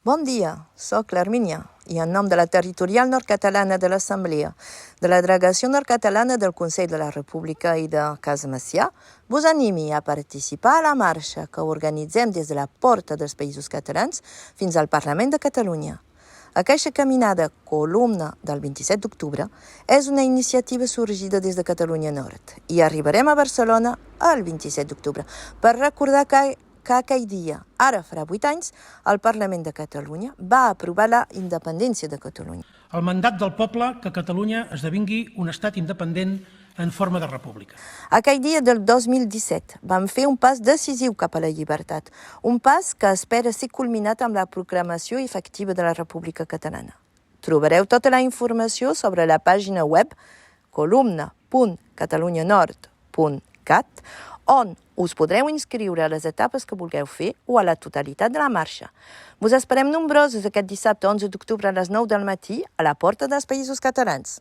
Bon dia, soc l'Armínia i en nom de la Territorial Nord-Catalana de l'Assemblea, de la Delegació Nord-Catalana del Consell de la República i de Casa Macià, vos animi a participar a la marxa que organitzem des de la Porta dels Països Catalans fins al Parlament de Catalunya. Aquesta caminada columna del 27 d'octubre és una iniciativa sorgida des de Catalunya Nord i arribarem a Barcelona el 27 d'octubre per recordar que aquell dia, ara farà 8 anys, el Parlament de Catalunya va aprovar la independència de Catalunya. El mandat del poble que Catalunya esdevingui un estat independent en forma de república. Aquell dia del 2017 vam fer un pas decisiu cap a la llibertat, un pas que espera ser culminat amb la proclamació efectiva de la República Catalana. Trobareu tota la informació sobre la pàgina web columna.catalunyanord.cat, on us podreu inscriure a les etapes que vulgueu fer o a la totalitat de la marxa. Vos esperem nombrosos aquest dissabte 11 d'octubre a les 9 del matí a la Porta dels Països Catalans.